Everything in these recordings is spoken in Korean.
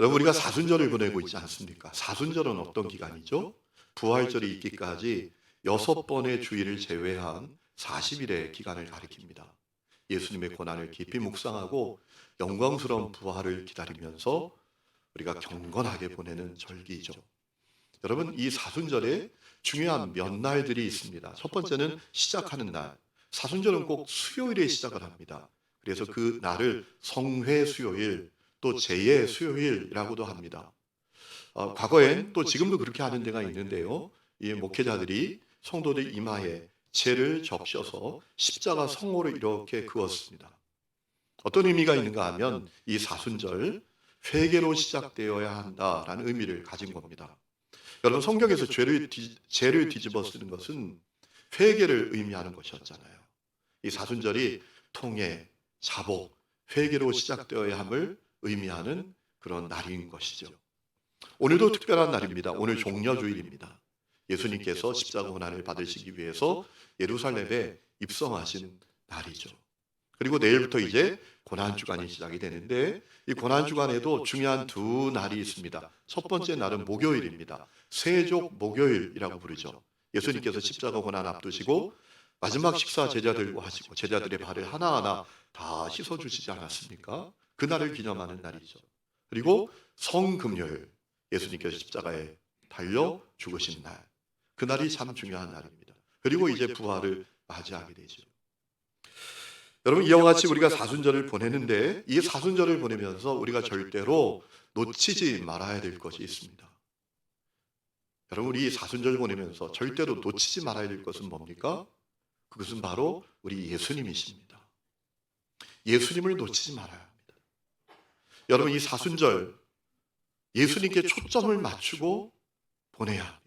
여러분, 우리가 사순절을 보내고 있지 않습니까? 사순절은 어떤 기간이죠? 부활절이 있기까지 6번의 주일을 제외한 40일의 기간을 가리킵니다. 예수님의 고난을 깊이 묵상하고 영광스러운 부활을 기다리면서 우리가 경건하게 보내는 절기이죠. 여러분, 이 사순절에 중요한 몇 날들이 있습니다. 첫 번째는 시작하는 날. 사순절은 꼭 수요일에 시작을 합니다. 그래서 그 날을 성회 수요일, 또 제의 수요일이라고도 합니다. 과거엔 또 지금도 그렇게 하는 데가 있는데요. 이 목회자들이 성도들 이마에 재를 적셔서 십자가 성호를 이렇게 그었습니다. 어떤 의미가 있는가 하면 이 사순절, 회개로 시작되어야 한다라는 의미를 가진 겁니다. 여러분, 성경에서 죄를 뒤집어 쓰는 것은 회개를 의미하는 것이었잖아요. 이 사순절이 통해, 자복, 회개로 시작되어야 함을 의미하는 그런 날인 것이죠. 오늘도 특별한 날입니다. 오늘 종려주일입니다. 예수님께서 십자가 고난을 받으시기 위해서 예루살렘에 입성하신 날이죠. 그리고 내일부터 이제 고난주간이 시작이 되는데, 이 고난주간에도 중요한 두 날이 있습니다. 첫 번째 날은 목요일입니다. 세족 목요일이라고 부르죠. 예수님께서 십자가 고난 앞두시고 마지막 식사 제자들과 하시고 제자들의 발을 하나하나 다 씻어주시지 않았습니까? 그 날을 기념하는 날이죠. 그리고 성금요일, 예수님께서 십자가에 달려 죽으신 날, 그 날이 참 중요한 날입니다. 그리고 이제 부활을 맞이하게 되죠. 여러분, 이와 같이 우리가 사순절을 보내는데, 이 사순절을 보내면서 우리가 절대로 놓치지 말아야 될 것이 있습니다. 여러분, 우리 사순절 보내면서 절대로 놓치지 말아야 될 것은 뭡니까? 그것은 바로 우리 예수님이십니다. 예수님을 놓치지 말아야 합니다. 여러분, 이 사순절 예수님께 초점을 맞추고 보내야 합니다.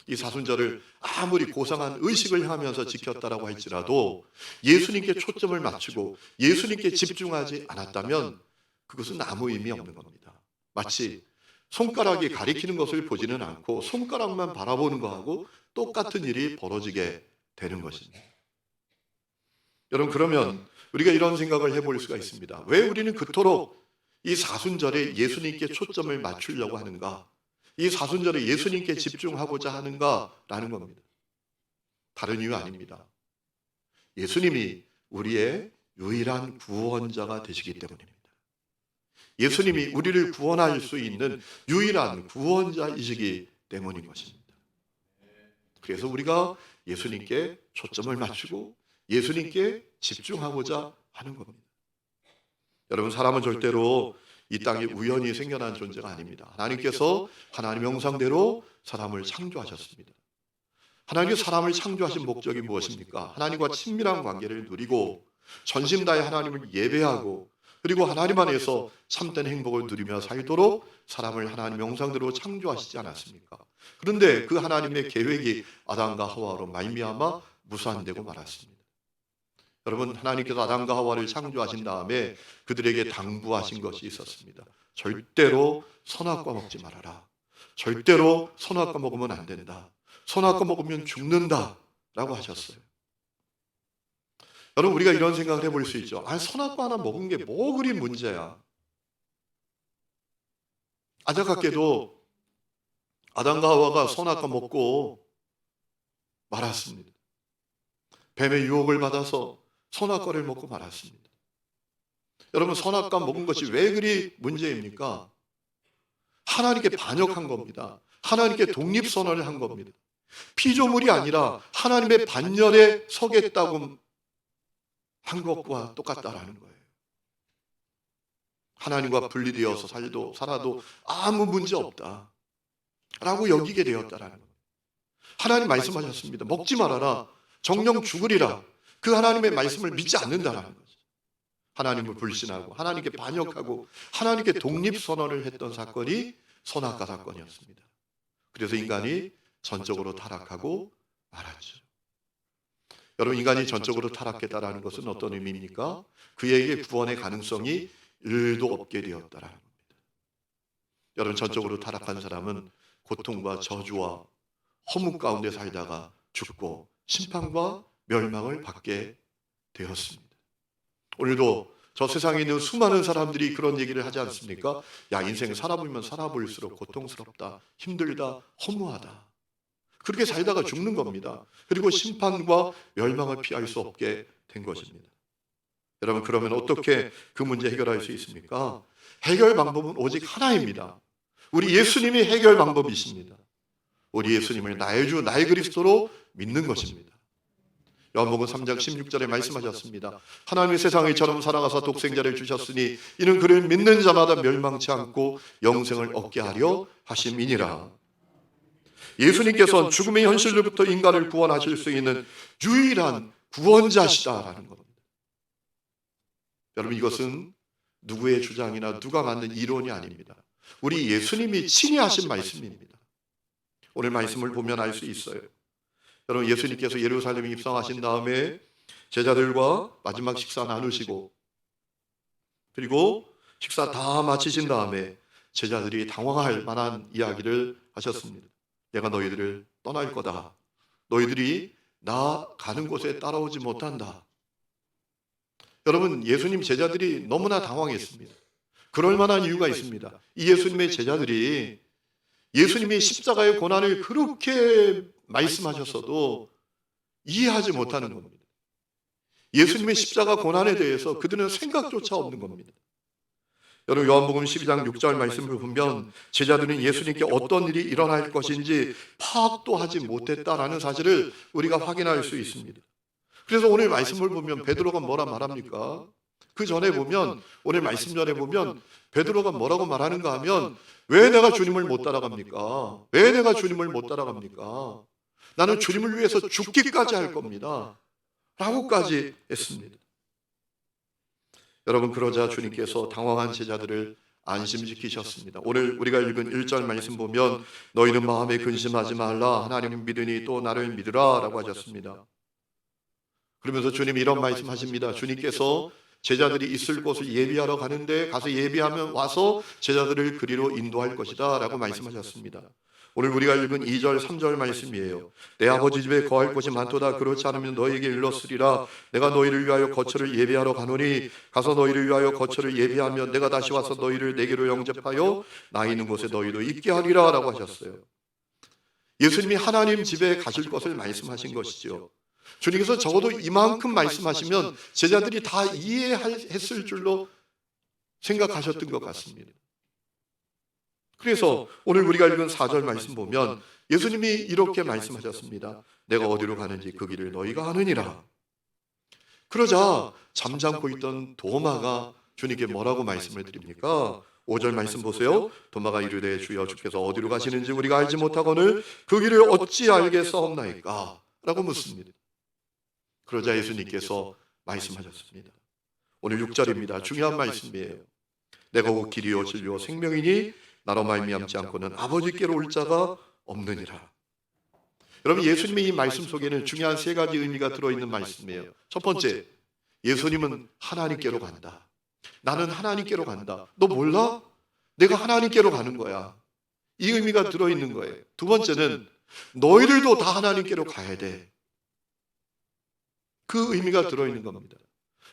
이 사순절을 아무리 고상한 의식을 향하면서 지켰다라고 할지라도 예수님께 초점을 맞추고 예수님께 집중하지 않았다면 그것은 아무 의미 없는 겁니다. 마치 손가락이 가리키는 것을 보지는 않고 손가락만 바라보는 것하고 똑같은 일이 벌어지게 되는 것입니다. 여러분, 그러면 우리가 이런 생각을 해볼 수가 있습니다. 왜 우리는 그토록 이 사순절에 예수님께 초점을 맞추려고 하는가? 이 사순절에 예수님께 집중하고자 하는가라는 겁니다. 다른 이유 아닙니다. 예수님이 우리의 유일한 구원자가 되시기 때문입니다. 예수님이 우리를 구원할 수 있는 유일한 구원자이시기 때문인 것입니다. 그래서 우리가 예수님께 초점을 맞추고 예수님께 집중하고자 하는 겁니다. 여러분, 사람은 절대로 이 땅에 우연히 생겨난 존재가 아닙니다. 하나님께서 하나님의 형상대로 사람을 창조하셨습니다. 하나님께서 사람을 창조하신 목적이 무엇입니까? 하나님과 친밀한 관계를 누리고 전심 다해 하나님을 예배하고 그리고 하나님 안에서 참된 행복을 누리며 살도록 사람을 하나님의 형상대로 창조하시지 않았습니까? 그런데 그 하나님의 계획이 아담과 하와로 말미암아 무산되고 말았습니다. 여러분, 하나님께서 아담과 하와를 창조하신 다음에 그들에게 당부하신 것이 있었습니다. 절대로 선악과 먹지 말아라. 절대로 선악과 먹으면 안 된다. 선악과 먹으면 죽는다 라고 하셨어요. 여러분, 우리가 이런 생각을 해볼 수 있죠. 선악과 하나 먹은 게 뭐 그리 문제야. 안타깝게도 아담과 하와가 선악과 먹고 말았습니다. 뱀의 유혹을 받아서 선악과를 먹고 말았습니다. 여러분, 선악과 먹은 것이 왜 그리 문제입니까? 하나님께 반역한 겁니다. 하나님께 독립선언을 한 겁니다. 피조물이 아니라 하나님의 반열에 서겠다고 한 것과 똑같다라는 거예요. 하나님과 분리되어서 살아도 아무 문제 없다 라고 여기게 되었다라는 거예요. 하나님 말씀하셨습니다. 먹지 말아라. 정령 죽으리라. 그 하나님의 말씀을 믿지 않는다라는 거죠. 하나님을 불신하고 하나님께 반역하고 하나님께 독립선언을 했던 사건이 선악과 사건이었습니다. 그래서 인간이 전적으로 타락하고 말았죠. 여러분, 인간이 전적으로 타락했다라는 것은 어떤 의미입니까? 그에게 구원의 가능성이 1도 없게 되었다라는 겁니다. 여러분, 전적으로 타락한 사람은 고통과 저주와 허무 가운데 살다가 죽고 심판과 멸망을 받게 되었습니다. 오늘도 저 세상에 있는 수많은 사람들이 그런 얘기를 하지 않습니까? 야, 인생 살아보면 살아볼수록 고통스럽다, 힘들다, 허무하다. 그렇게 살다가 죽는 겁니다. 그리고 심판과 멸망을 피할 수 없게 된 것입니다. 여러분, 그러면 어떻게 그 문제 해결할 수 있습니까? 해결 방법은 오직 하나입니다. 우리 예수님이 해결 방법이십니다. 우리 예수님을 나의 주, 나의 그리스도로 믿는 것입니다. 요한복음 3장 16절에 말씀하셨습니다. 하나님이 세상을 이처럼 사랑하사 독생자를 주셨으니 이는 그를 믿는 자마다 멸망치 않고 영생을 얻게 하려 하심이니라. 예수님께서는 죽음의 현실로부터 인간을 구원하실 수 있는 유일한 구원자시다라는 겁니다. 여러분, 이것은 누구의 주장이나 누가 만든 이론이 아닙니다. 우리 예수님이 친히 하신 말씀입니다. 오늘 말씀을 보면 알 수 있어요. 여러분, 예수님께서 예루살렘에 입성하신 다음에 제자들과 마지막 식사 나누시고, 그리고 식사 다 마치신 다음에 제자들이 당황할 만한 이야기를 하셨습니다. 내가 너희들을 떠날 거다. 너희들이 나 가는 곳에 따라오지 못한다. 여러분, 예수님 제자들이 너무나 당황했습니다. 그럴 만한 이유가 있습니다. 이 예수님의 제자들이 예수님이 십자가의 고난을 그렇게 말씀하셨어도 이해하지 못하는 겁니다. 예수님의 십자가 고난에 대해서 그들은 생각조차 없는 겁니다. 여러분, 요한복음 12장 6절 말씀을 보면 제자들은 예수님께 어떤 일이 일어날 것인지 파악도 하지 못했다라는 사실을 우리가 확인할 수 있습니다. 그래서 오늘 말씀을 보면 베드로가 뭐라 말합니까? 그 전에 보면, 오늘 말씀 전에 보면 베드로가 뭐라고 말하는가 하면, 왜 내가 주님을 못 따라갑니까? 왜 내가 주님을 못 따라갑니까? 나는 주님을 위해서 죽기까지 할 겁니다. 라고까지 했습니다. 여러분, 그러자 주님께서 당황한 제자들을 안심시키셨습니다. 오늘 우리가 읽은 1절 말씀 보면 너희는 마음에 근심하지 말라, 하나님을 믿으니 또 나를 믿으라 라고 하셨습니다. 그러면서 주님이 이런 말씀하십니다. 주님께서 제자들이 있을 곳을 예비하러 가는데 가서 예비하면 와서 제자들을 그리로 인도할 것이다 라고 말씀하셨습니다. 오늘 우리가 읽은 2절 3절 말씀이에요. 내 아버지 집에 거할 곳이 많도다. 그렇지 않으면 너희에게 일렀으리라. 내가 너희를 위하여 거처를 예비하러 가노니 가서 너희를 위하여 거처를 예비하면 내가 다시 와서 너희를 내게로 영접하여 나 있는 곳에 너희도 있게 하리라 라고 하셨어요. 예수님이 하나님 집에 가실 것을 말씀하신 것이죠. 주님께서 적어도 이만큼 말씀하시면 제자들이 다 이해했을 줄로 생각하셨던 것 같습니다. 그래서 오늘 우리가 읽은 4절 말씀 보면 예수님이 이렇게 말씀하셨습니다. 내가 어디로 가는지 그 길을 너희가 아느니라. 그러자 잠잠고 있던 도마가 주님께 뭐라고 말씀을 드립니까? 5절 말씀 보세요. 도마가 이르되 주여 주께서 어디로 가시는지 우리가 알지 못하거늘 그 길을 어찌 알겠사옵나이까? 라고 묻습니다. 그러자 예수님께서 말씀하셨습니다. 오늘 6절입니다. 중요한 말씀이에요. 내가 곧 길이요 진리요 생명이니 나로 말미암지 않고는 아버지께로 올 자가 없느니라. 여러분, 예수님의 이 말씀 속에는 중요한 세 가지 의미가 들어있는 말씀이에요. 첫 번째, 예수님은 하나님께로 간다. 나는 하나님께로 간다. 너 몰라? 내가 하나님께로 가는 거야. 이 의미가 들어있는 거예요. 두 번째는 너희들도 다 하나님께로 가야 돼. 그 의미가 들어있는 겁니다.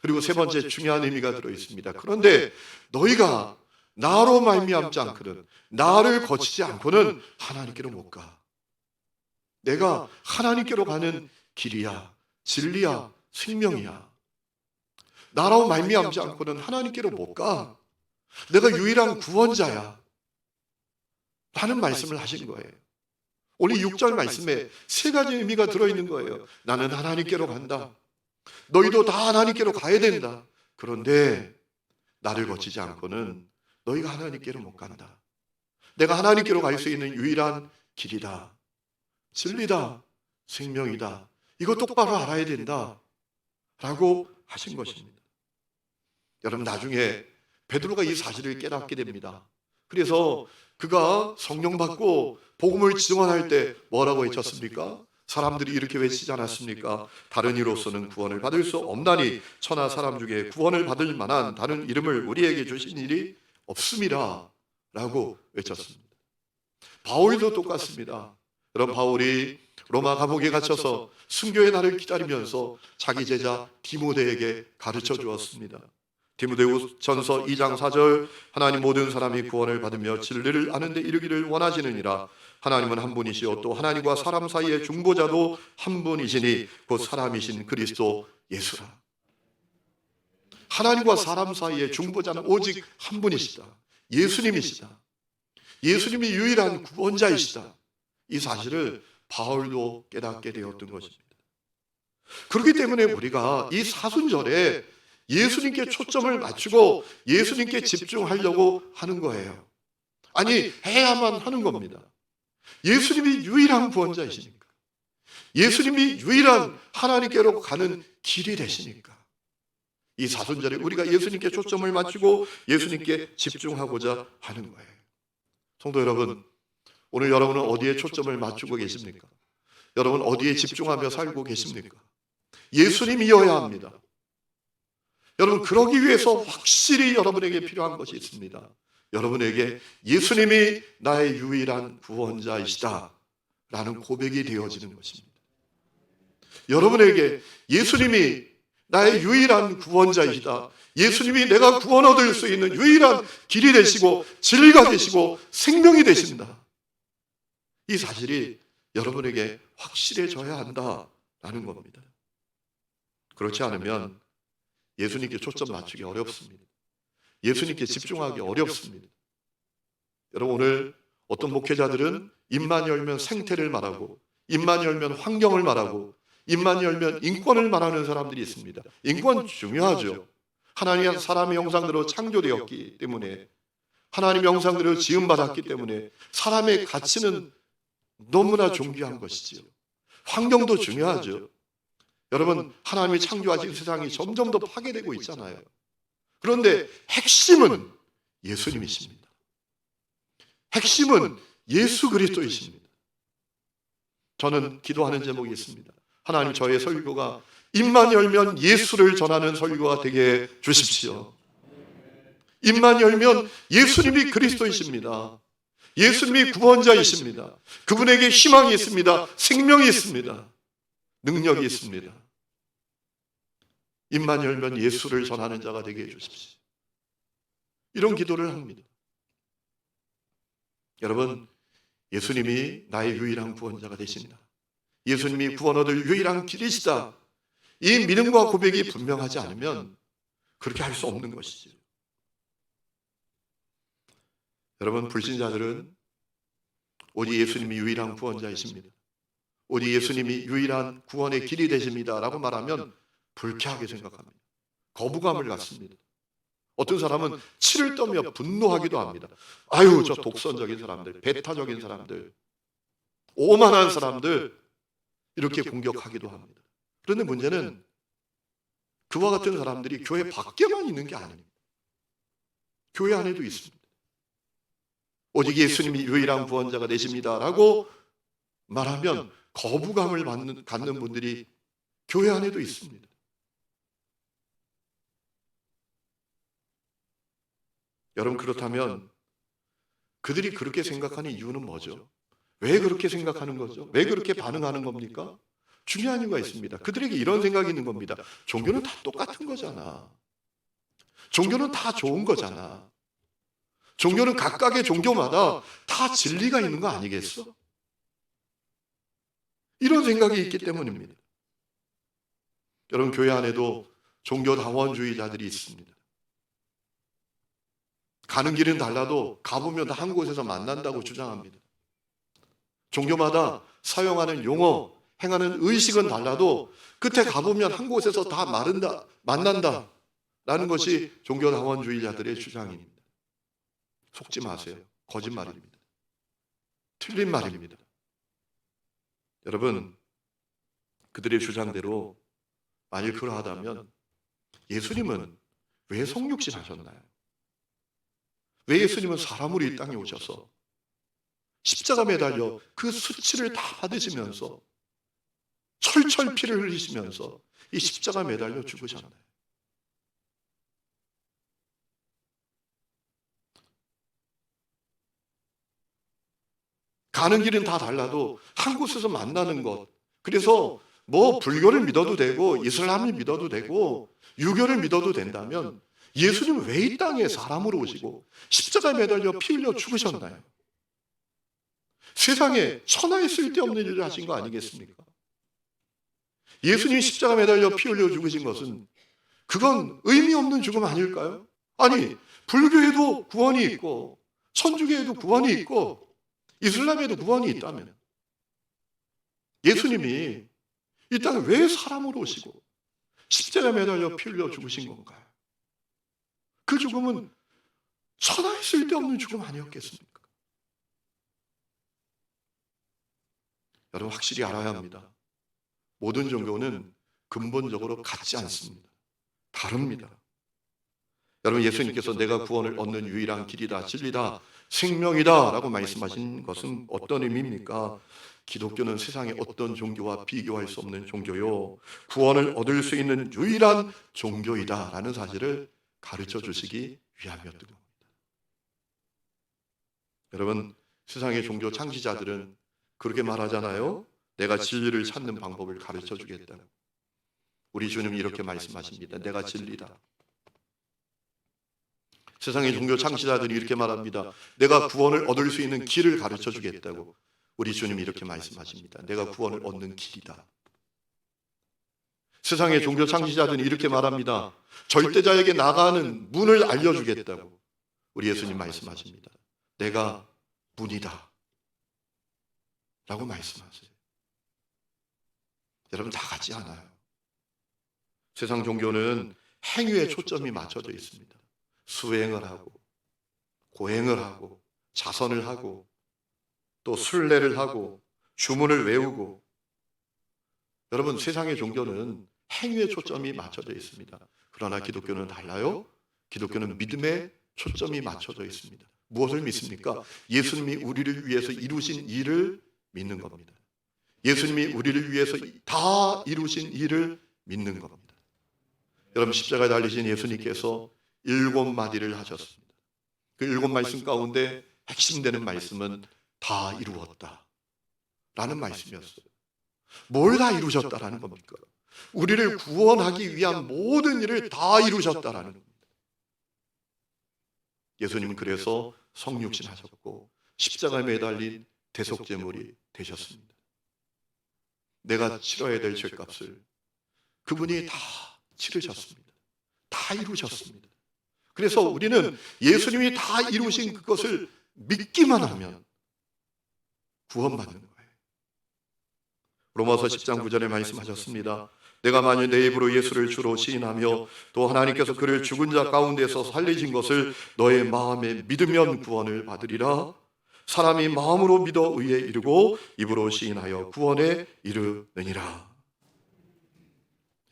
그리고 세 번째 중요한 의미가 들어있습니다. 그런데 너희가 나로 말미암지 않고는, 나를 거치지 않고는 하나님께로 못 가. 내가 하나님께로 가는 길이야, 진리야, 생명이야. 나로 말미암지 않고는 하나님께로 못 가. 내가 유일한 구원자야 라는 말씀을 하신 거예요. 오늘 6절 말씀에 세 가지 의미가 들어있는 거예요. 나는 하나님께로 간다. 너희도 다 하나님께로 가야 된다. 그런데 나를 거치지 않고는 너희가 하나님께로 못 간다. 내가 하나님께로 갈 수 있는 유일한 길이다, 진리다, 생명이다. 이거 똑바로 알아야 된다 라고 하신 것입니다. 여러분, 나중에 베드로가 이 사실을 깨닫게 됩니다. 그래서 그가 성령 받고 복음을 증언할 때 뭐라고 외쳤습니까? 사람들이 이렇게 외치지 않았습니까? 다른 이로서는 구원을 받을 수 없나니 천하 사람 중에 구원을 받을 만한 다른 이름을 우리에게 주신 일이 없음이라 라고 외쳤습니다. 바울도 똑같습니다. 여러분, 바울이 로마 감옥에 갇혀서 순교의 날을 기다리면서 자기 제자 디모데에게 가르쳐 주었습니다. 디모데후전서 2장 4절 하나님 모든 사람이 구원을 받으며 진리를 아는 데 이르기를 원하시느니라. 하나님은 한 분이시요 또 하나님과 사람 사이의 중보자도 한 분이시니 곧 사람이신 그리스도 예수라. 하나님과 사람 사이의 중보자는 오직 한 분이시다. 예수님이시다. 예수님이 유일한 구원자이시다. 이 사실을 바울도 깨닫게 되었던 것입니다. 그렇기 때문에 우리가 이 사순절에 예수님께 초점을 맞추고 예수님께 집중하려고 하는 거예요. 아니, 해야만 하는 겁니다. 예수님이 유일한 구원자이시니까. 예수님이 유일한 하나님께로 가는 길이 되시니까. 이 사순절에 우리가 예수님께 초점을 맞추고 예수님께 집중하고자 하는 거예요. 성도 여러분, 오늘 여러분은 어디에 초점을 맞추고 계십니까? 여러분 어디에 집중하며 살고 계십니까? 예수님이어야 합니다. 여러분, 그러기 위해서 확실히 여러분에게 필요한 것이 있습니다. 여러분에게 예수님이 나의 유일한 구원자이시다 라는 고백이 되어지는 것입니다. 여러분에게 예수님이 나의 유일한 구원자이시다, 예수님이 내가 구원 얻을 수 있는 유일한 길이 되시고 진리가 되시고 생명이 되신다, 이 사실이 여러분에게 확실해져야 한다라는 겁니다. 그렇지 않으면 예수님께 초점 맞추기 어렵습니다. 예수님께 집중하기 어렵습니다. 여러분, 오늘 어떤 목회자들은 입만 열면 생태를 말하고, 입만 열면 환경을 말하고, 입만 열면 인권을 말하는 사람들이 있습니다. 인권 중요하죠. 하나님이 사람의 형상대로 창조되었기 때문에, 하나님의 형상대로 지음받았기 때문에 사람의 가치는 너무나 존귀한 것이지요. 환경도 중요하죠. 여러분, 하나님이 창조하신 세상이 점점 더 파괴되고 있잖아요. 그런데 핵심은 예수님이십니다. 핵심은 예수 그리스도이십니다. 저는 기도하는 제목이 있습니다. 하나님, 저의 설교가 입만 열면 예수를 전하는 설교가 되게 해 주십시오. 입만 열면 예수님이 그리스도이십니다. 예수님이 구원자이십니다. 그분에게 희망이 있습니다. 생명이 있습니다. 능력이 있습니다. 입만 열면 예수를 전하는 자가 되게 해주십시오. 이런 기도를 합니다. 여러분, 예수님이 나의 유일한 구원자가 되십니다. 예수님이 구원 얻을 유일한 길이시다, 이 믿음과 고백이 분명하지 않으면 그렇게 할 수 없는 것이죠. 여러분, 불신자들은 오직 예수님이 유일한 구원자이십니다, 오직 예수님이 유일한 구원의 길이 되십니다 라고 말하면 불쾌하게 생각합니다. 거부감을 갖습니다. 어떤 사람은 치를 떨며 분노하기도 합니다. 아유, 저 독선적인 사람들, 배타적인 사람들, 오만한 사람들, 이렇게 공격하기도 합니다. 그런데 문제는 그와 같은 사람들이 교회 밖에만 있는 게 아닙니다. 교회 안에도 있습니다. 오직 예수님이 유일한 구원자가 되십니다 라고 말하면 거부감을 갖는 분들이 교회 안에도 있습니다. 여러분, 그렇다면 그들이 그렇게 생각하는 이유는 뭐죠? 왜 그렇게 생각하는 거죠? 왜 그렇게 반응하는 겁니까? 중요한 이유가 있습니다. 그들에게 이런 생각이 있는 겁니다. 종교는 다 똑같은 거잖아. 종교는 다 좋은 거잖아. 종교는 각각의 종교마다 다 진리가 있는 거 아니겠어? 이런 생각이 있기 때문입니다. 여러분, 교회 안에도 종교다원주의자들이 있습니다. 가는 길은 달라도 가보면 다 한 곳에서 만난다고 주장합니다. 종교마다 사용하는 용어, 행하는 의식은 달라도 끝에 가보면 한 곳에서 다 만난다 라는 것이 종교다원주의자들의 주장입니다. 속지 마세요. 거짓말입니다. 틀린 말입니다. 여러분, 그들의 주장대로 만일 그러하다면 예수님은 왜 성육신 하셨나요? 왜 예수님은 사람으로 이 땅에 오셔서 십자가 매달려 그 수치를 다 받으시면서 철철 피를 흘리시면서 이 십자가 매달려 죽으셨나요? 가는 길은 다 달라도 한 곳에서 만나는 것, 그래서 뭐 불교를 믿어도 되고 이슬람을 믿어도 되고 유교를 믿어도 된다면 예수님은 왜 이 땅에 사람으로 오시고 십자가에 매달려 피 흘려 죽으셨나요? 세상에 천하에 쓸데없는 일을 하신 거 아니겠습니까? 예수님이 십자가에 매달려 피 흘려 죽으신 것은 그건 의미 없는 죽음 아닐까요? 아니, 불교에도 구원이 있고 천주교에도 구원이 있고 이슬람에도 구원이 있다면 예수님이 이 땅에 왜 사람으로 오시고 십자가에 매달려 피 흘려 죽으신 건가요? 그 죽음은 천하에 쓸데없는 죽음 아니었겠습니까? 여러분 확실히 알아야 합니다. 모든 종교는 근본적으로 같지 않습니다. 다릅니다. 여러분 예수님께서 내가 구원을 얻는 유일한 길이다, 진리다, 생명이다 라고 말씀하신 것은 어떤 의미입니까? 기독교는 세상의 어떤 종교와 비교할 수 없는 종교요, 구원을 얻을 수 있는 유일한 종교이다 라는 사실을 가르쳐 주시기 위함이었던 겁니다. 여러분 세상의 종교 창시자들은 그렇게 말하잖아요. 내가 진리를 찾는 방법을 가르쳐 주겠다고. 우리 주님이 이렇게 말씀하십니다. 내가 진리다. 세상의 종교 창시자들이 이렇게 말합니다. 내가 구원을 얻을 수 있는 길을 가르쳐 주겠다고. 우리 주님이 이렇게 말씀하십니다. 내가 구원을 얻는 길이다. 세상의 종교 창시자들이 이렇게 말합니다. 절대자에게 나가는 문을 알려주겠다고. 우리 예수님 말씀하십니다. 내가 문이다 라고 말씀하세요. 여러분 다 같지 않아요. 세상 종교는 행위에 초점이 맞춰져 있습니다. 수행을 하고 고행을 하고 자선을 하고 또 순례를 하고 주문을 외우고. 여러분 세상의 종교는 행위에 초점이 맞춰져 있습니다. 그러나 기독교는 달라요. 기독교는 믿음에 초점이 맞춰져 있습니다. 무엇을 믿습니까? 예수님이 우리를 위해서 이루신 일을 믿는 겁니다. 예수님이 우리를 위해서 다 이루신 일을 믿는 겁니다. 여러분 십자가에 달리신 예수님께서 7마디를 하셨습니다. 그 7말씀 가운데 핵심되는 말씀은 다 이루었다 라는 말씀이었어요. 뭘 다 이루셨다라는 겁니까? 우리를 구원하기 위한 모든 일을 다 이루셨다라는 겁니다. 예수님은 그래서 성육신 하셨고 십자가에 매달린 대속제물이 되셨습니다. 내가 치러야 될 죄값을 그분이 다 치르셨습니다. 다 이루셨습니다. 그래서 우리는 예수님이 다 이루신 그것을 믿기만 하면 구원받는 거예요. 로마서 10장 9절에 말씀하셨습니다. 내가 만일 내 입으로 예수를 주로 시인하며 또 하나님께서 그를 죽은 자 가운데서 살리신 것을 너의 마음에 믿으면 구원을 받으리라. 사람이 마음으로 믿어 의에 이르고 입으로 시인하여 구원에 이르느니라.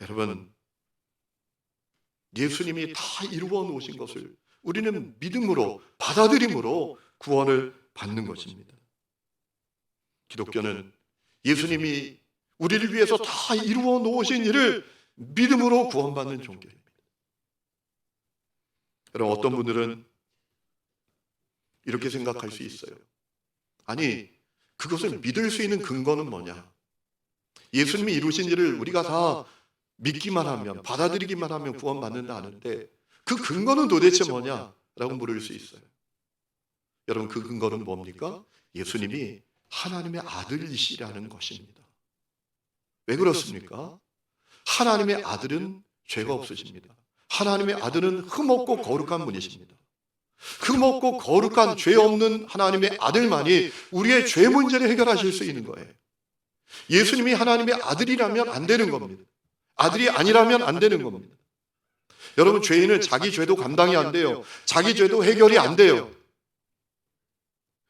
여러분 예수님이 다 이루어 놓으신 것을 우리는 믿음으로 받아들임으로 구원을 받는 것입니다. 기독교는 예수님이 우리를 위해서 다 이루어 놓으신 일을 믿음으로 구원받는 종교입니다. 여러분 어떤 분들은 이렇게 생각할 수 있어요. 아니 그것을 믿을 수 있는 근거는 뭐냐? 예수님이 이루신 일을 우리가 다 믿기만 하면 받아들이기만 하면 구원받는다 하는데 그 근거는 도대체 뭐냐? 라고 물을 수 있어요. 여러분 그 근거는 뭡니까? 예수님이 하나님의 아들이시라는 것입니다. 왜 그렇습니까? 하나님의 아들은 죄가 없으십니다. 하나님의 아들은 흠없고 거룩한 분이십니다. 흠없고 거룩한 죄 없는 하나님의 아들만이 우리의 죄 문제를 해결하실 수 있는 거예요. 예수님이 하나님의 아들이라면 안 되는 겁니다. 아들이 아니라면 안 되는 겁니다. 여러분 죄인은 자기 죄도 감당이 안 돼요. 자기 죄도 해결이 안 돼요.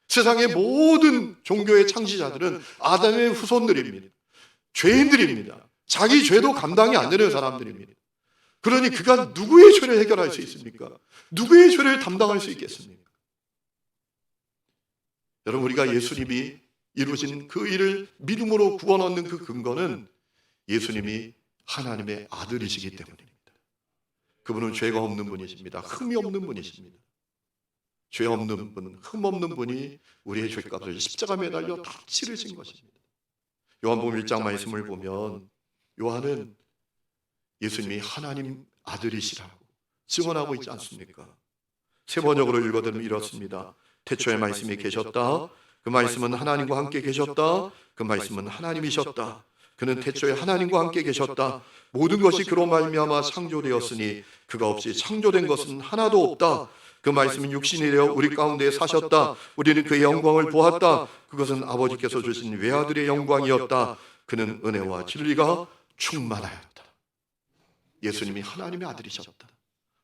세상의 모든 종교의 창시자들은 아담의 후손들입니다. 죄인들입니다. 자기 죄도 감당이 안 되는 사람들입니다. 그러니 그가 누구의 죄를 해결할 수 있습니까? 누구의 죄를 담당할 수 있겠습니까? 여러분 우리가 예수님이 이루신 그 일을 믿음으로 구원 얻는 그 근거는 예수님이 하나님의 아들이시기 때문입니다. 그분은 죄가 없는 분이십니다. 흠이 없는 분이십니다. 죄 없는 분, 흠 없는 분이 우리의 죄값을 십자가 매달려 다 치르신 것입니다. 요한복음 1장 말씀을 보면 요한은 예수님이 하나님 아들이시라고 증언하고 있지 않습니까? 세 번역으로 읽어드리면 이렇습니다. 태초에 말씀이 계셨다. 그 말씀은 하나님과 함께 계셨다. 그 말씀은 하나님이셨다. 그는 태초에 하나님과 함께 계셨다. 모든 것이 그로 말미암아 창조되었으니 그가 없이 창조된 것은 하나도 없다. 그 말씀은 육신이 되어 우리 가운데 사셨다. 우리는 그의 영광을 보았다. 그것은 아버지께서 주신 외아들의 영광이었다. 그는 은혜와 진리가 충만하였다. 예수님이 하나님의 아들이셨다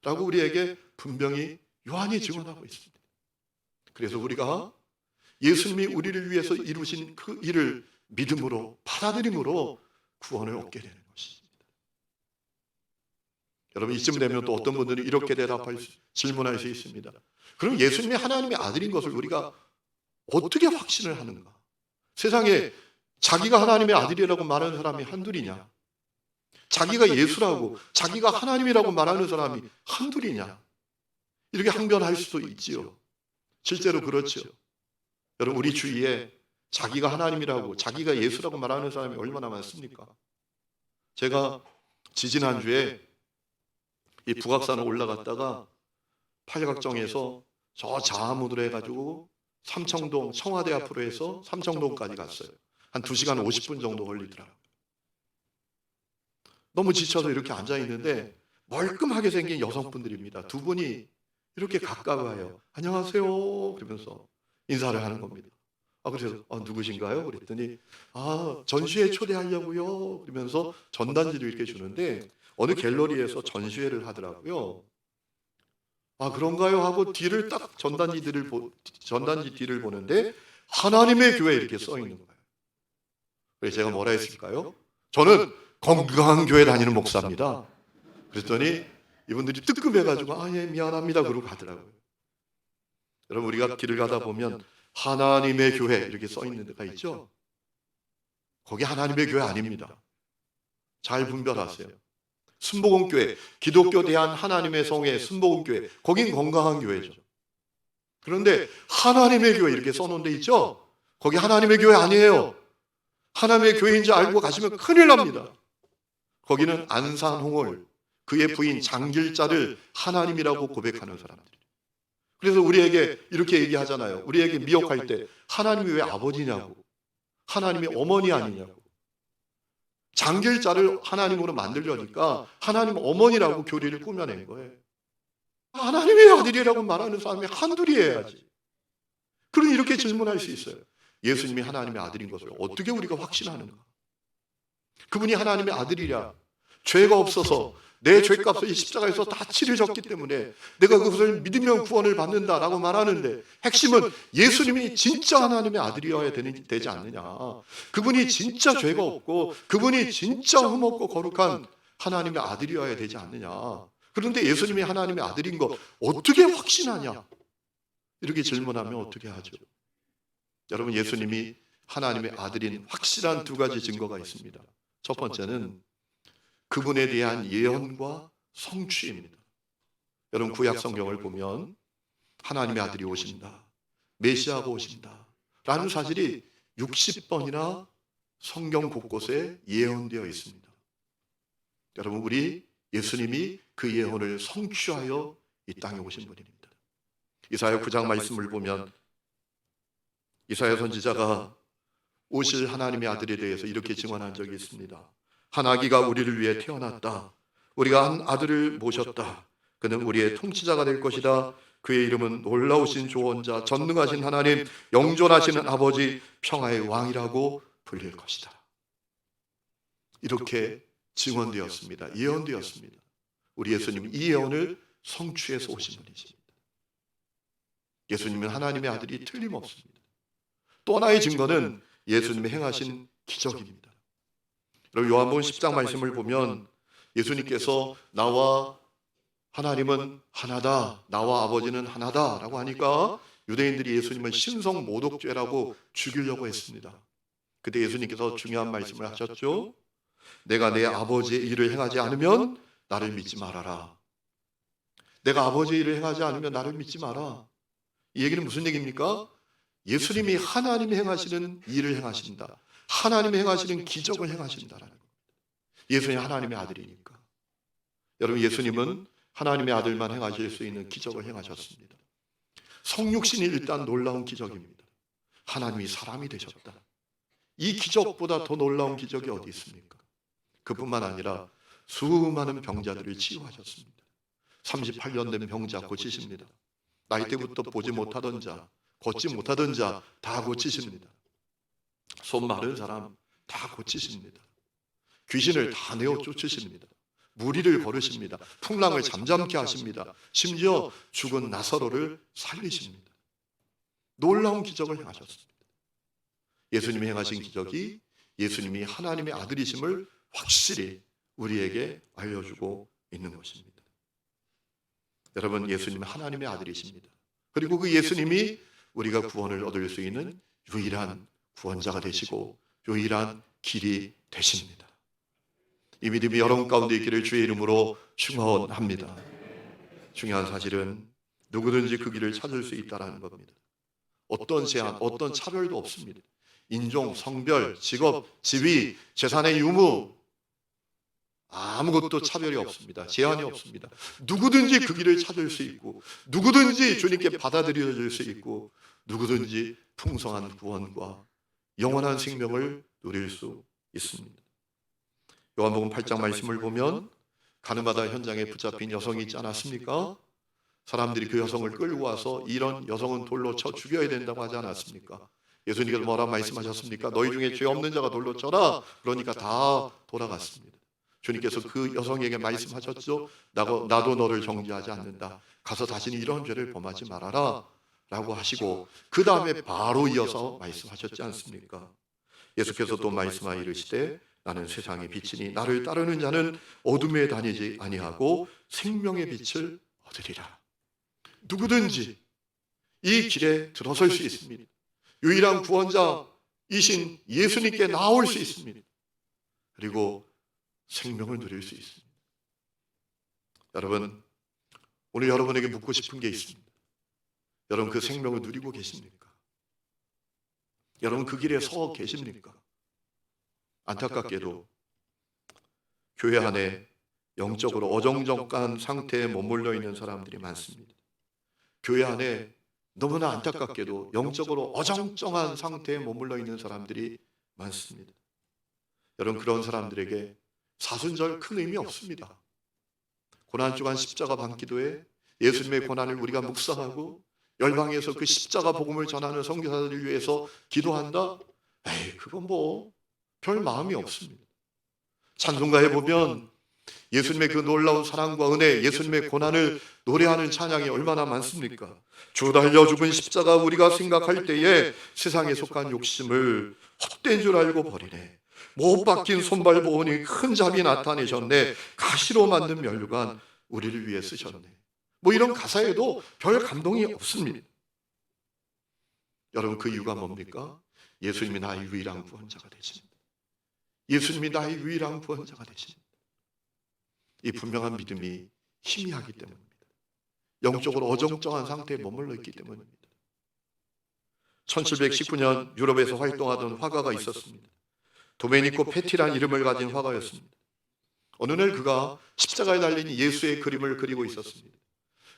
라고 우리에게 분명히 요한이 증언하고 있습니다. 그래서 우리가 예수님이 우리를 위해서 이루신 그 일을 믿음으로 받아들임으로 구원을 얻게 되는 것입니다. 여러분, 이쯤 되면 또 어떤 분들은 이렇게 질문할 수 있습니다. 그럼 예수님이 하나님의 아들인 것을 우리가 어떻게 확신을 하는가? 세상에 자기가 하나님의 아들이라고 말하는 사람이 한둘이냐? 자기가 예수라고, 자기가 하나님이라고 말하는 사람이 한둘이냐? 이렇게 항변할 수도 있지요. 실제로 그렇죠. 여러분, 우리 주위에 자기가 하나님이라고, 자기가 예수라고 말하는 사람이 얼마나 많습니까? 제가 지지난주에 이 북악산을 올라갔다가 팔각정에서 저 자아문으로 해가지고 삼청동, 청와대 앞으로 해서 삼청동까지 갔어요. 한 2시간 50분 정도 걸리더라고요. 너무 지쳐서 이렇게 앉아있는데 멀끔하게 생긴 여성분들입니다. 두 분이 이렇게 가까워요. 안녕하세요 그러면서 인사를 하는 겁니다. 그래서 누구신가요? 그랬더니 전시회 초대하려고요 그러면서 전단지를 이렇게 주는데 어느 갤러리에서 전시회를 하더라고요. 그런가요? 하고 뒤를 딱 전단지 뒤를 보는데 하나님의 교회 이렇게 써 있는 거예요. 그래서 제가 뭐라 했을까요? 저는 건강한 교회 다니는 목사입니다. 그랬더니 이분들이 뜨끔해가지고 예, 미안합니다 그러고 가더라고요. 여러분, 우리가 길을 가다 보면 하나님의 교회 이렇게 써 있는 데가 있죠? 거기 하나님의 교회 아닙니다. 잘 분별하세요. 순복음교회, 기독교 대한 하나님의 성회 순복음교회, 거긴 건강한 교회죠. 그런데 하나님의 교회 이렇게 써놓은 데 있죠? 거기 하나님의 교회 아니에요. 하나님의 교회인지 알고 가시면 큰일 납니다. 거기는 안산홍을, 그의 부인 장길자를 하나님이라고 고백하는 사람들이에요. 그래서 우리에게 이렇게 얘기하잖아요. 우리에게 미혹할 때 하나님이 왜 아버지냐고, 하나님이 어머니 아니냐고. 장길자를 하나님으로 만들려니까 하나님 어머니라고 교리를 꾸며낸 거예요. 하나님의 아들이라고 말하는 사람이 한둘이어야지. 그러니 이렇게 질문할 수 있어요. 예수님이 하나님의 아들인 것을 어떻게 우리가 확신하는가? 그분이 하나님의 아들이랴, 죄가 없어서 내 죄값을 이 십자가에서 다 치르셨기 때문에 내가 그것을 믿으면 구원을 받는다라고 말하는데, 핵심은 예수님이 진짜 하나님의 아들이어야 되지 않느냐. 그분이 진짜 죄가 없고 그분이 진짜 흠없고 거룩한 하나님의 아들이어야 되지 않느냐. 그런데 예수님이 하나님의 아들인 거 어떻게 확신하냐, 이렇게 질문하면 어떻게 하죠? 여러분, 예수님이 하나님의 아들인 확실한 두 가지 증거가 있습니다. 첫 번째는 그분에 대한 예언과 성취입니다. 여러분, 구약 성경을 보면 하나님의 아들이 오신다, 메시아가 오신다 라는 사실이 60번이나 성경 곳곳에 예언되어 있습니다. 여러분, 우리 예수님이 그 예언을 성취하여 이 땅에 오신 분입니다. 이사야 9장 말씀을 보면 이사야 선지자가 오실 하나님의 아들에 대해서 이렇게 증언한 적이 있습니다. 한 아기가 우리를 위해 태어났다. 우리가 한 아들을 모셨다. 그는 우리의 통치자가 될 것이다. 그의 이름은 놀라우신 조언자, 전능하신 하나님, 영존하시는 아버지, 평화의 왕이라고 불릴 것이다. 이렇게 증언되었습니다. 예언되었습니다. 우리 예수님은 이 예언을 성취해서 오신 분이십니다. 예수님은 하나님의 아들이 틀림없습니다. 또 하나의 증거는 예수님이 행하신 기적입니다. 여러분, 요한복음 10장 말씀을 보면 예수님께서 나와 하나님은 하나다, 나와 아버지는 하나다 라고 하니까 유대인들이 예수님을 신성 모독죄라고 죽이려고 했습니다. 그때 예수님께서 중요한 말씀을 하셨죠. 내가 내 아버지의 일을 행하지 않으면 나를 믿지 말아라. 내가 아버지의 일을 행하지 않으면 나를 믿지 마라. 이 얘기는 무슨 얘기입니까? 예수님이 하나님이 행하시는 일을 행하신다, 하나님이 행하시는 기적을 행하신다라는 겁니다. 예수님이 하나님의 아들이니까. 여러분, 예수님은 하나님의 아들만 행하실 수 있는 기적을 행하셨습니다. 성육신이 일단 놀라운 기적입니다. 하나님이 사람이 되셨다. 이 기적보다 더 놀라운 기적이 어디 있습니까? 그뿐만 아니라 수많은 병자들을 치유하셨습니다. 38년 된 병자 고치십니다. 나이 때부터 보지 못하던 자, 걷지 못하던 자 다 고치십니다. 손 마른 사람 다 고치십니다. 귀신을 다 내어 쫓으십니다. 무리를 걸으십니다. 풍랑을 잠잠케 하십니다. 심지어 죽은 나사로를 살리십니다. 놀라운 기적을 행하셨습니다. 예수님이 행하신 기적이 예수님이 하나님의 아들이심을 확실히 우리에게 알려주고 있는 것입니다. 여러분, 예수님은 하나님의 아들이십니다. 그리고 그 예수님이 우리가 구원을 얻을 수 있는 유일한 구원자가 되시고 유일한 길이 되십니다. 이 믿음이 여러분 가운데 있기를 주의 이름으로 축원합니다. 중요한 사실은 누구든지 그 길을 찾을 수 있다는 겁니다. 어떤 제한, 어떤 차별도 없습니다. 인종, 성별, 직업, 지위, 재산의 유무 아무것도 차별이 없습니다. 제한이 없습니다. 누구든지 그 길을 찾을 수 있고 누구든지 주님께 받아들여질 수 있고 누구든지 풍성한 구원과 영원한 생명을 누릴 수 있습니다. 요한복음 8장 말씀을 보면 가늠하다 현장에 붙잡힌 여성이 있지 않았습니까? 사람들이 그 여성을 끌고 와서 이런 여성은 돌로 쳐 죽여야 된다고 하지 않았습니까? 예수님께서 뭐라 말씀하셨습니까? 너희 중에 죄 없는 자가 돌로 쳐라. 그러니까 다 돌아갔습니다. 주님께서 그 여성에게 말씀하셨죠. 나도 너를 정죄하지 않는다. 가서 다시는 이런 죄를 범하지 말아라 라고 하시고 그 다음에 바로 이어서 말씀하셨지 않습니까? 예수께서 또 말씀하여 이르시되 나는 세상의 빛이니 나를 따르는 자는 어둠에 다니지 아니하고 생명의 빛을 얻으리라. 누구든지 이 길에 들어설 수 있습니다. 유일한 구원자이신 예수님께 나올 수 있습니다. 그리고 생명을 누릴 수 있습니다. 여러분, 오늘 여러분에게 묻고 싶은 게 있습니다. 여러분 그 생명을 누리고 계십니까? 여러분 그 길에 서 계십니까? 안타깝게도 교회 안에 영적으로 어정쩡한 상태에 머물러 있는 사람들이 많습니다. 교회 안에 너무나 안타깝게도 영적으로 어정쩡한 상태에 머물러 있는 사람들이 많습니다. 여러분 그런 사람들에게 사순절 큰 의미 없습니다. 고난주간 십자가 밤기도에 예수님의 고난을 우리가 묵상하고 열방에서 그 십자가 복음을 전하는 선교사들을 위해서 기도한다? 에이, 그건 뭐 별 마음이 없습니다. 찬송가에 보면 예수님의 그 놀라운 사랑과 은혜, 예수님의 고난을 노래하는 찬양이 얼마나 많습니까? 주 달려 죽은 십자가 우리가 생각할 때에 세상에 속한 욕심을 헛된 줄 알고 버리네. 못 박힌 손발 보니 큰 잡이 나타내셨네. 가시로 만든 면류관 우리를 위해 쓰셨네. 뭐 이런 가사에도 별 감동이 없습니다. 여러분 그 이유가 뭡니까? 예수님이 나의 유일한 구원자가 되십니다. 예수님이 나의 유일한 구원자가 되십니다. 이 분명한 믿음이 희미하기 때문입니다. 영적으로 어정쩡한 상태에 머물러 있기 때문입니다. 1719년 유럽에서 활동하던 화가가 있었습니다. 도메니코 페티란 이름을 가진 화가였습니다. 어느 날 그가 십자가에 달린 예수의 그림을 그리고 있었습니다.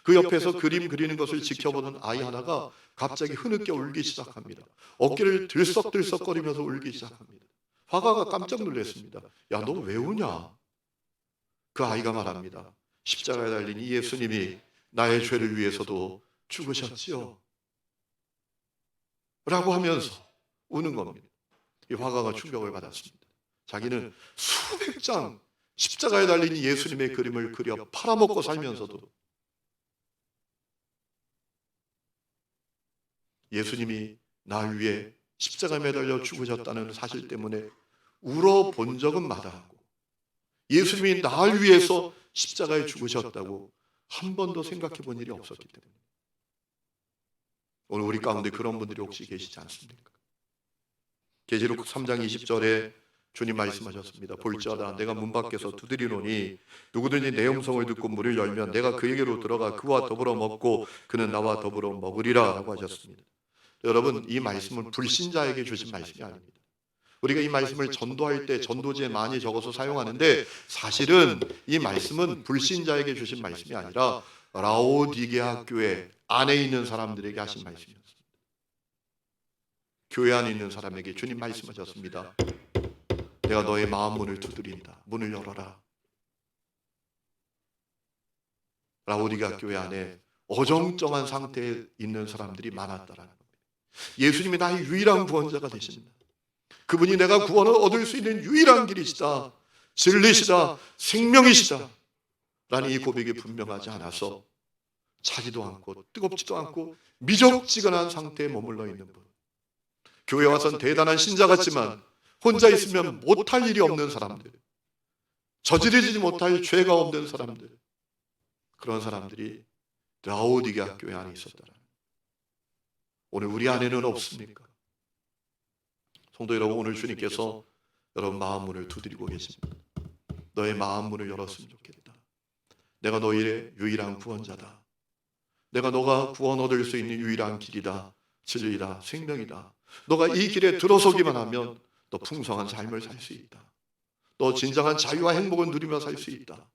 그 옆에서 그림 그리는 것을 지켜보는 아이 하나가 갑자기 흐느껴 울기 시작합니다. 어깨를 들썩들썩거리면서 울기 시작합니다. 화가가 깜짝 놀랐습니다. 야, 너 왜 우냐? 그 아이가 말합니다. 십자가에 달린 이 예수님이 나의 죄를 위해서도 죽으셨지요. 라고 하면서 우는 겁니다. 이 화가가 충격을 받았습니다. 자기는 수백 장 십자가에 달린 예수님의 그림을 그려 팔아먹고 살면서도 예수님이 나 위해 십자가에 매달려 죽으셨다는 사실 때문에 울어본 적은 마다하고 예수님이 나를 위해서 십자가에 죽으셨다고 한 번도 생각해 본 일이 없었기 때문에 오늘 우리 가운데 그런 분들이 혹시 계시지 않습니까? 계시록 3장 20절에 주님 말씀하셨습니다. 볼지어다 내가 문 밖에서 두드리노니 누구든지 내 음성을 듣고 문을 열면 내가 그에게로 들어가 그와 더불어 먹고 그는 나와 더불어 먹으리라 라고 하셨습니다. 여러분 이 말씀은 불신자에게 주신 말씀이 아닙니다. 우리가 이 말씀을 전도할 때 전도지에 많이 적어서 사용하는데 사실은 이 말씀은 불신자에게 주신 말씀이 아니라 라오디게아 교회 안에 있는 사람들에게 하신 말씀이었습니다. 교회 안에 있는 사람에게 주님 말씀하셨습니다. 내가 너의 마음 문을 두드린다. 문을 열어라. 라오디게아 교회 안에 어정쩡한 상태에 있는 사람들이 많았다라는 겁니다. 예수님이 나의 유일한 구원자가 되십니다. 그분이 내가 구원을 얻을 수 있는 유일한 길이시다, 진리시다, 생명이시다 라는 이 고백이 분명하지 않아서 차지도 않고 뜨겁지도 않고 미적지근한 상태에 머물러 있는 분, 교회 와선 대단한 신자 같지만 혼자 있으면 못할 일이 없는 사람들, 저지르지 못할 죄가 없는 사람들, 그런 사람들이 라오디게아 교회 안에 있었더라. 오늘 우리 안에는 없습니까? 성도 여러분, 오늘 주님께서 여러분 마음 문을 두드리고 계십니다. 너의 마음 문을 열었으면 좋겠다. 내가 너의 유일한 구원자다. 내가 너가 구원 얻을 수 있는 유일한 길이다, 진리다, 생명이다. 너가 이 길에 들어서기만 하면 너 풍성한 삶을 살 수 있다. 너 진정한 자유와 행복을 누리며 살 수 있다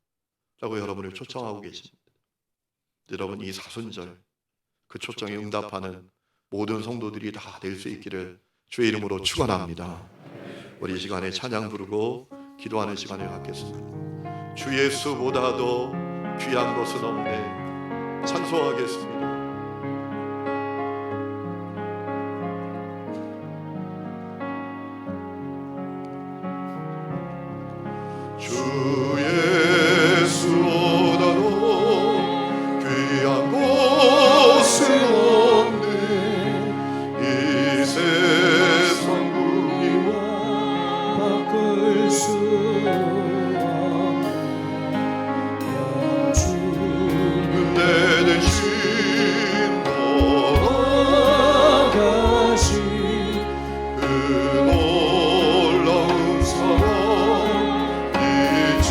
라고 여러분을 초청하고 계십니다. 여러분, 이 사순절 그 초청에 응답하는 모든 성도들이 다 될 수 있기를 주의 이름으로 축원합니다. 우리 이 시간에 찬양 부르고 기도하는 시간을 갖겠습니다. 주 예수보다도 귀한 것은 없네. 찬송하겠습니다. 주 예수보다도 귀한 것은 없네. 이 세상 구기와 바꿀 수 없네. 주는 내 대신 돌아가신 그 놀라운 사랑 잊지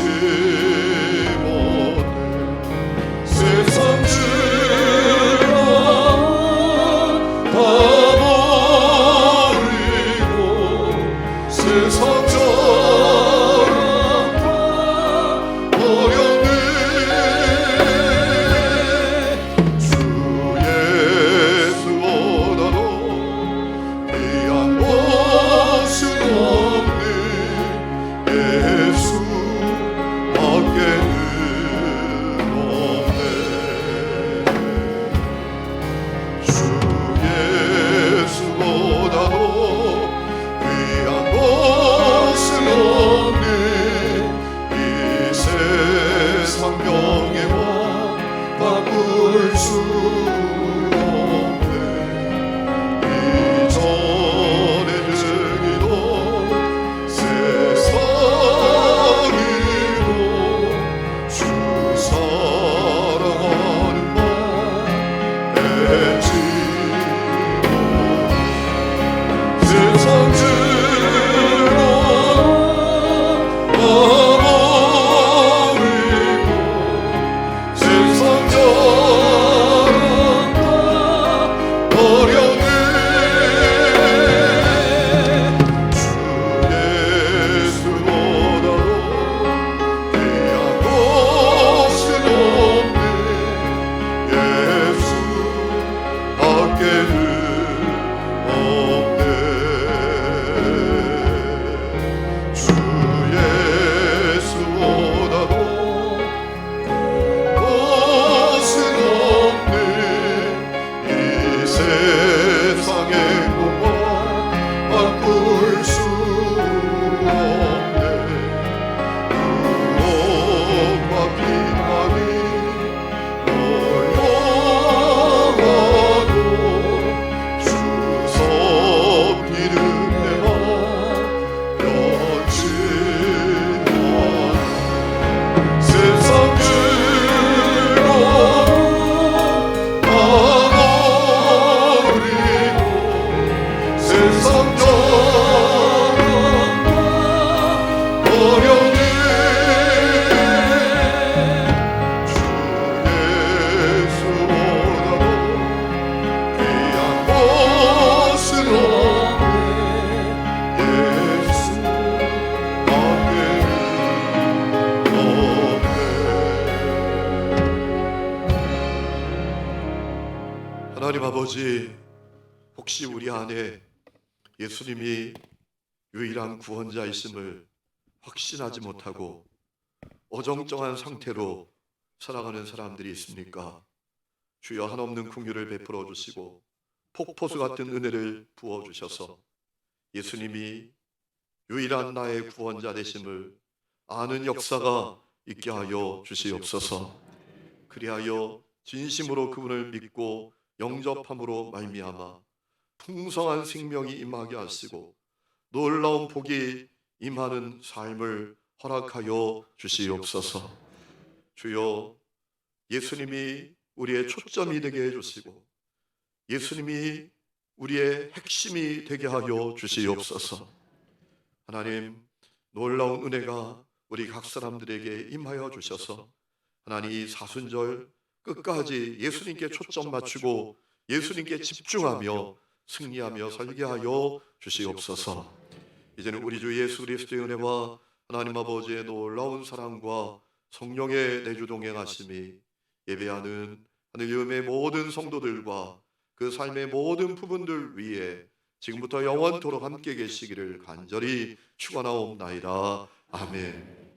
혹시 우리 안에 예수님이 유일한 구원자이심을 확신하지 못하고 어정쩡한 상태로 살아가는 사람들이 있습니까? 주여 한없는 긍휼을 베풀어 주시고 폭포수 같은 은혜를 부어 주셔서 예수님이 유일한 나의 구원자 되심을 아는 역사가 있게 하여 주시옵소서. 그리하여 진심으로 그분을 믿고 영접함으로 말미암아 풍성한 생명이 임하게 하시고 놀라운 복이 임하는 삶을 허락하여 주시옵소서. 주여, 예수님이 우리의 초점이 되게 해주시고 예수님이 우리의 핵심이 되게 하여 주시옵소서. 하나님, 놀라운 은혜가 우리 각 사람들에게 임하여 주셔서 하나님 이 사순절 끝까지 예수님께 초점 맞추고 예수님께 집중하며 승리하며 설계하여 주시옵소서. 이제는 우리 주 예수 그리스도의 은혜와 하나님 아버지의 놀라운 사랑과 성령의 내주 동행하심이 예배하는 하늘의 모든 성도들과 그 삶의 모든 부분들 위에 지금부터 영원토록 함께 계시기를 간절히 축원하옵나이다. 아멘.